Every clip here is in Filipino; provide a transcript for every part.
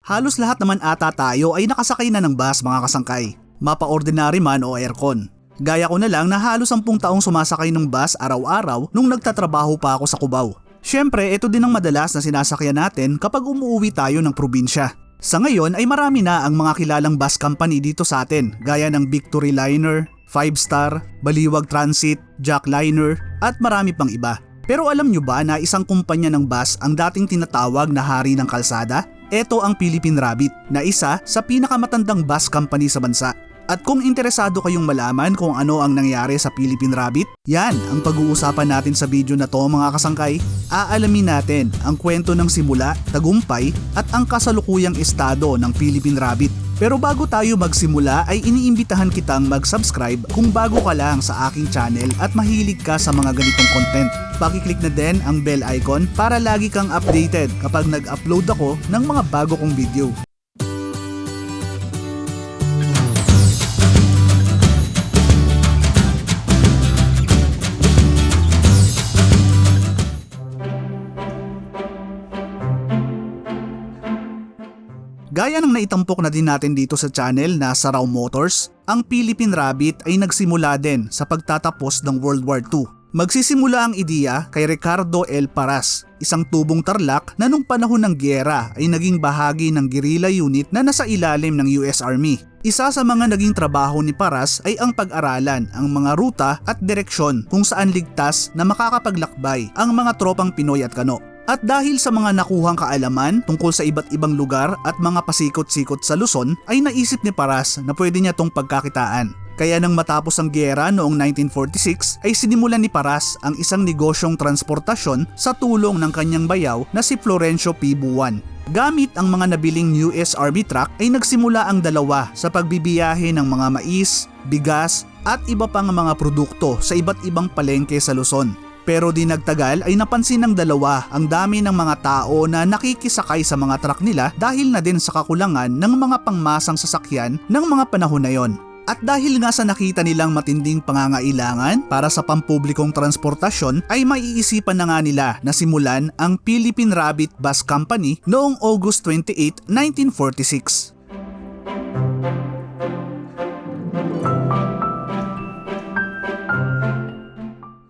Halos lahat naman ata tayo ay nakasakay na ng bus mga kasangkay, mapa-ordinary man o aircon. Gaya ko na lang na halos 10 taong sumasakay ng bus araw-araw nung nagtatrabaho pa ako sa Cubao. Syempre, ito din ang madalas na sinasakyan natin kapag umuwi tayo ng probinsya. Sa ngayon ay marami na ang mga kilalang bus company dito sa atin gaya ng Victory Liner, 5 Star, Baliwag Transit, Jack Liner at marami pang iba. Pero alam nyo ba na isang kumpanya ng bus ang dating tinatawag na hari ng kalsada? Ito ang Philippine Rabbit na isa sa pinakamatandang bus company sa bansa. At kung interesado kayong malaman kung ano ang nangyari sa Philippine Rabbit, yan ang pag-uusapan natin sa video na to mga kasangkay. Aalamin natin ang kwento ng simula, tagumpay at ang kasalukuyang estado ng Philippine Rabbit. Pero bago tayo magsimula ay iniimbitahan kitang mag-subscribe kung bago ka lang sa aking channel at mahilig ka sa mga ganitong content. Pakiclick na din ang bell icon para lagi kang updated kapag nag-upload ako ng mga bago kong video. Gaya ng naitampok na din natin dito sa channel na sa Raw Motors, ang Philippine Rabbit ay nagsimula din sa pagtatapos ng World War II. Magsisimula ang ideya kay Ricardo L. Paras, isang tubong tarlac na nung panahon ng giyera ay naging bahagi ng guerrilla unit na nasa ilalim ng US Army. Isa sa mga naging trabaho ni Paras ay ang pag-aralan ang mga ruta at direksyon kung saan ligtas na makakapaglakbay ang mga tropang Pinoy at Kano. At dahil sa mga nakuhang kaalaman tungkol sa iba't ibang lugar at mga pasikot-sikot sa Luzon ay naisip ni Paras na pwede niya tong pagkakitaan. Kaya nang matapos ang giyera noong 1946 ay sinimulan ni Paras ang isang negosyong transportasyon sa tulong ng kanyang bayaw na si Florencio P. Buwan. Gamit ang mga nabiling US Army truck ay nagsimula ang dalawa sa pagbibiyahe ng mga mais, bigas at iba pang mga produkto sa iba't ibang palengke sa Luzon. Pero di nagtagal ay napansin ng dalawa ang dami ng mga tao na nakikisakay sa mga truck nila dahil na din sa kakulangan ng mga pangmasang sasakyan ng mga panahon na yon. At dahil nga sa nakita nilang matinding pangangailangan para sa pampublikong transportasyon ay maiisipan na nga nila na simulan ang Philippine Rabbit Bus Company noong August 28, 1946.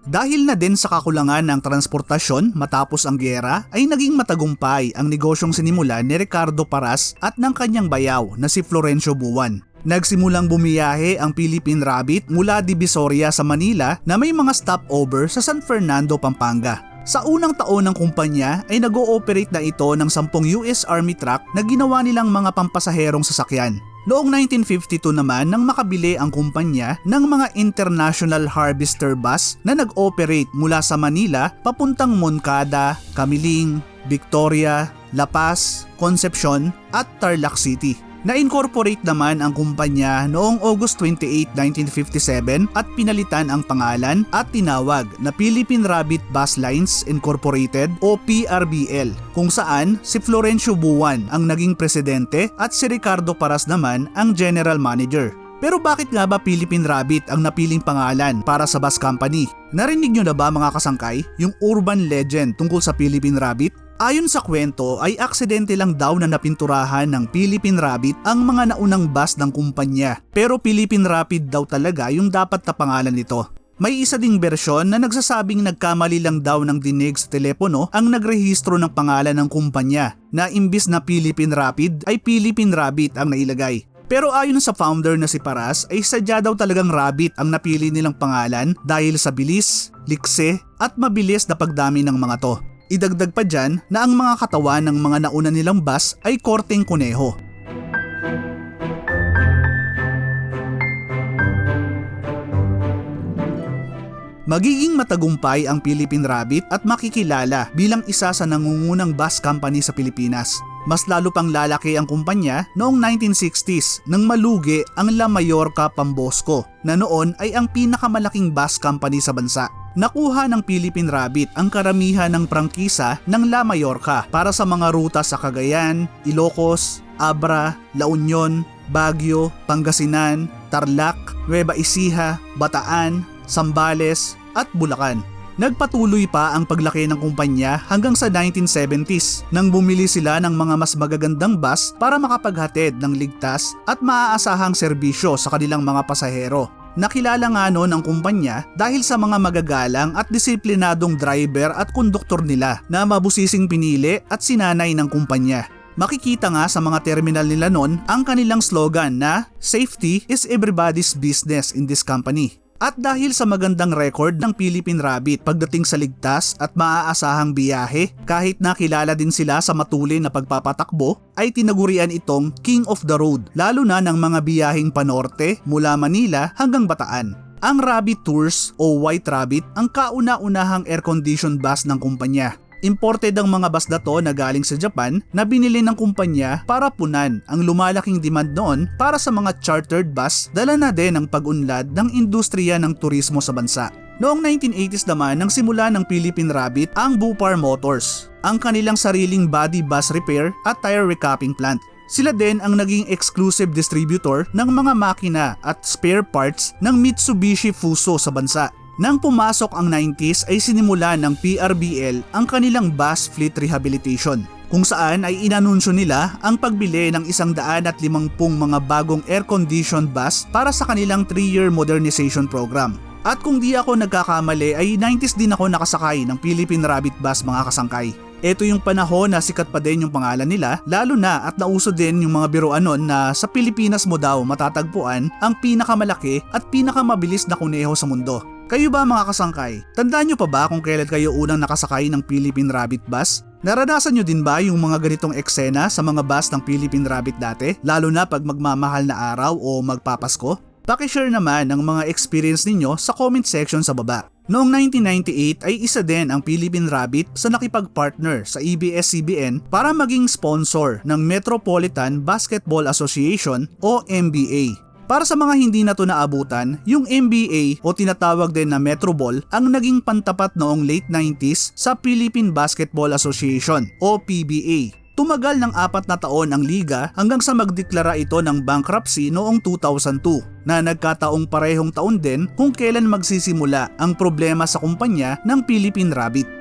Dahil na din sa kakulangan ng transportasyon matapos ang giyera ay naging matagumpay ang negosyong sinimulan ni Ricardo Paras at ng kanyang bayaw na si Florencio Buwan. Nagsimulang bumiyahe ang Philippine Rabbit mula Divisoria sa Manila na may mga stopover sa San Fernando, Pampanga. Sa unang taon ng kumpanya ay nag-ooperate na ito ng 10 US Army truck na ginawa nilang mga pampasaherong sasakyan. Noong 1952 naman nang makabili ang kumpanya ng mga International Harvester Bus na nag-operate mula sa Manila papuntang Moncada, Camiling, Victoria, La Paz, Concepcion at Tarlac City. Na-incorporate naman ang kumpanya noong August 28, 1957 at pinalitan ang pangalan at tinawag na Philippine Rabbit Bus Lines Incorporated o PRBL, kung saan si Florencio Buwan ang naging presidente at si Ricardo Paras naman ang general manager. Pero bakit nga ba Philippine Rabbit ang napiling pangalan para sa bus company? Narinig nyo na ba mga kasangkay yung urban legend tungkol sa Philippine Rabbit? Ayon sa kwento ay aksidente lang daw na napinturahan ng Philippine Rabbit ang mga naunang bus ng kumpanya. Pero Philippine Rapid daw talaga yung dapat na pangalan nito. May isa ding bersyon na nagsasabing nagkamali lang daw ng dinig sa telepono ang nagrehistro ng pangalan ng kumpanya na imbis na Philippine Rapid ay Philippine Rabbit ang nailagay. Pero ayon sa founder na si Paras ay sadya daw talagang Rabbit ang napili nilang pangalan dahil sa bilis, likse at mabilis na pagdami ng mga to. Idagdag pa dyan na ang mga katawan ng mga nauna nilang bus ay korteng kuneho. Magiging matagumpay ang Philippine Rabbit at makikilala bilang isa sa nangungunang bus company sa Pilipinas. Mas lalo pang lalaki ang kumpanya noong 1960s nang malugi ang La Mallorca Pambosco na noon ay ang pinakamalaking bus company sa bansa. Nakuha ng Philippine Rabbit ang karamihan ng prangkisa ng La Mallorca para sa mga ruta sa Cagayan, Ilocos, Abra, La Union, Baguio, Pangasinan, Tarlac, Nueva Ecija, Bataan, Zambales at Bulacan. Nagpatuloy pa ang paglaki ng kumpanya hanggang sa 1970s nang bumili sila ng mga mas magagandang bus para makapaghatid ng ligtas at maaasahang serbisyo sa kanilang mga pasahero. Nakilala nga noon ang kumpanya dahil sa mga magagalang at disiplinadong driver at konduktor nila na mabusising pinili at sinanay ng kumpanya. Makikita nga sa mga terminal nila noon ang kanilang slogan na "Safety is everybody's business in this company." At dahil sa magandang record ng Philippine Rabbit pagdating sa ligtas at maaasahang biyahe, kahit nakilala din sila sa matulin na pagpapatakbo, ay tinagurian itong King of the Road, lalo na ng mga biyaheng panorte mula Manila hanggang Bataan. Ang Rabbit Tours o White Rabbit ang kauna-unahang air-conditioned bus ng kumpanya. Imported ang mga bus na to na galing sa Japan na binili ng kumpanya para punan ang lumalaking demand noon para sa mga chartered bus, dala na din ang pag-unlad ng industriya ng turismo sa bansa. Noong 1980s naman nang simula ng Philippine Rabbit ang Bupar Motors, ang kanilang sariling body bus repair at tire recapping plant. Sila din ang naging exclusive distributor ng mga makina at spare parts ng Mitsubishi Fuso sa bansa. Nang pumasok ang 90s ay sinimula ng PRBL ang kanilang bus fleet rehabilitation, kung saan ay inanunsyo nila ang pagbili ng 150 mga bagong air-conditioned bus para sa kanilang 3-year modernization program. At kung di ako nagkakamali ay 90s din ako nakasakay ng Philippine Rabbit bus mga kasangkay. Ito yung panahon na sikat pa din yung pangalan nila, lalo na at nauso din yung mga biruan nun na sa Pilipinas mo daw matatagpuan ang pinakamalaki at pinakamabilis na kuneho sa mundo. Kayo ba mga kasangkay? Tandaan nyo pa ba kung kailan kayo unang nakasakay ng Philippine Rabbit bus? Naranasan nyo din ba yung mga ganitong eksena sa mga bus ng Philippine Rabbit dati? Lalo na pag magmamahal na araw o magpapasko? Pakishare naman ang mga experience ninyo sa comment section sa baba. Noong 1998 ay isa din ang Philippine Rabbit sa nakipag-partner sa ABS-CBN para maging sponsor ng Metropolitan Basketball Association o MBA. Para sa mga hindi na ito naabutan, yung MBA o tinatawag din na Metroball ang naging pantapat noong late 90s sa Philippine Basketball Association o PBA. Tumagal ng 4 na taon ang liga hanggang sa magdeklara ito ng bankruptcy noong 2002 na nagkataong parehong taon din kung kailan magsisimula ang problema sa kumpanya ng Philippine Rabbit.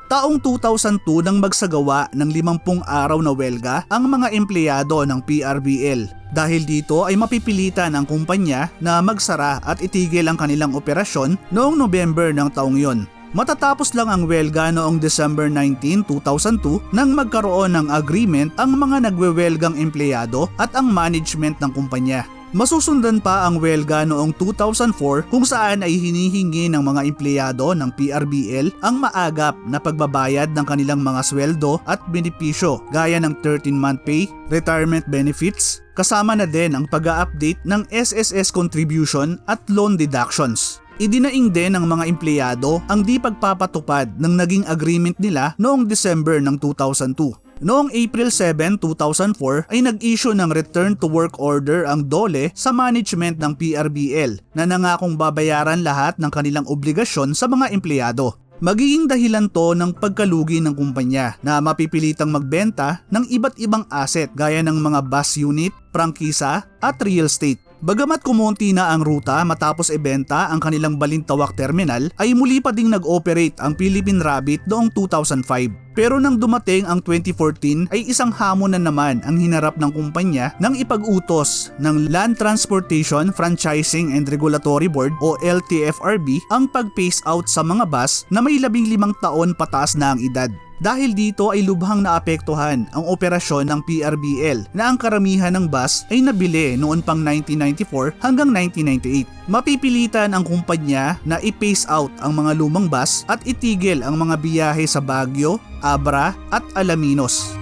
Taong 2002 nang magsagawa ng 50 araw na welga ang mga empleyado ng PRBL. Dahil dito ay mapipilitan ang kumpanya na magsara at itigil ang kanilang operasyon noong November ng taong yon. Matatapos lang ang welga noong December 19, 2002 nang magkaroon ng agreement ang mga nagwewelgang empleyado at ang management ng kumpanya. Masusundan pa ang welga noong 2004 kung saan ay hinihingi ng mga empleyado ng PRBL ang maagap na pagbabayad ng kanilang mga sweldo at benepisyo gaya ng 13-month pay, retirement benefits, kasama na din ang pag-a-update ng SSS contribution at loan deductions. Idinaing din ng mga empleyado ang di pagpapatupad ng naging agreement nila noong December ng 2002. Noong April 7, 2004 ay nag-issue ng return to work order ang DOLE sa management ng PRBL na nangakong babayaran lahat ng kanilang obligasyon sa mga empleyado. Magiging dahilan to ng pagkalugi ng kumpanya na mapipilitang magbenta ng iba't ibang asset gaya ng mga bus unit, prangkisa at real estate. Bagamat kumonti na ang ruta matapos ibenta ang kanilang Balintawak Terminal, ay muli pa ding nag-operate ang Philippine Rabbit noong 2005. Pero nang dumating ang 2014 ay isang hamon na naman ang hinarap ng kumpanya nang ipag-utos ng Land Transportation Franchising and Regulatory Board o LTFRB ang pag-phase out sa mga bus na may 15 taon pataas na ang edad. Dahil dito ay lubhang naapektuhan ang operasyon ng PRBL na ang karamihan ng bus ay nabili noon pang 1994 hanggang 1998. Mapipilitan ang kumpanya na i-phase out ang mga lumang bus at itigil ang mga biyahe sa Baguio, Abra at Alaminos.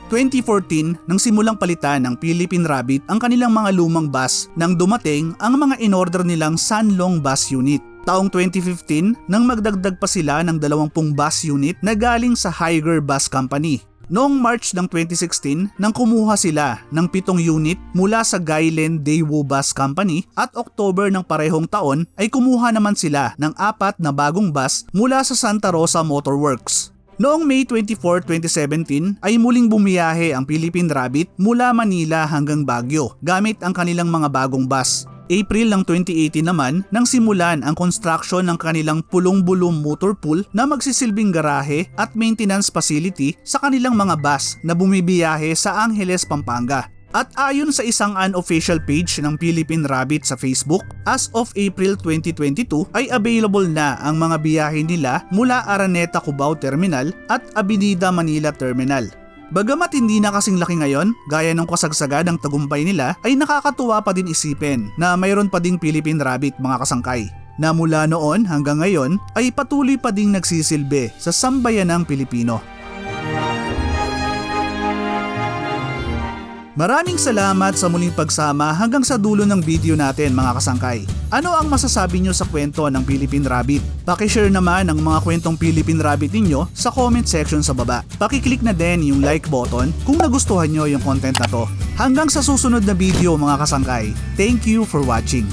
Noong 2014 nang simulang palitan ng Philippine Rabbit ang kanilang mga lumang bus nang dumating ang mga in-order nilang Sanlong Bus Unit. Taong 2015 nang magdagdag pa sila ng 20 bus unit na galing sa Higer Bus Company. Noong March ng 2016 nang kumuha sila ng 7 unit mula sa Gailen Daewoo Bus Company at October ng parehong taon ay kumuha naman sila ng 4 na bagong bus mula sa Santa Rosa Motor Works. Noong May 24, 2017 ay muling bumiyahe ang Philippine Rabbit mula Manila hanggang Baguio gamit ang kanilang mga bagong bus. April ng 2018 naman nang simulan ang construction ng kanilang pulong-bulong motor pool na magsisilbing garahe at maintenance facility sa kanilang mga bus na bumibiyahe sa Angeles, Pampanga. At ayon sa isang unofficial page ng Philippine Rabbit sa Facebook, as of April 2022 ay available na ang mga biyahe nila mula Araneta Cubao Terminal at Avenida Manila Terminal. Bagamat hindi na kasing laki ngayon, gaya ng kasagsagan ng tagumpay nila, ay nakakatuwa pa din isipin na mayroon pa ding Philippine Rabbit mga kasangkay, na mula noon hanggang ngayon ay patuloy pa ding nagsisilbi sa sambayanang Pilipino. Maraming salamat sa muling pagsama hanggang sa dulo ng video natin mga kasangkay. Ano ang masasabi nyo sa kwento ng Philippine Rabbit? Pakishare naman ang mga kwentong Philippine Rabbit ninyo sa comment section sa baba. Pakiclick na din yung like button kung nagustuhan nyo yung content na to. Hanggang sa susunod na video mga kasangkay. Thank you for watching.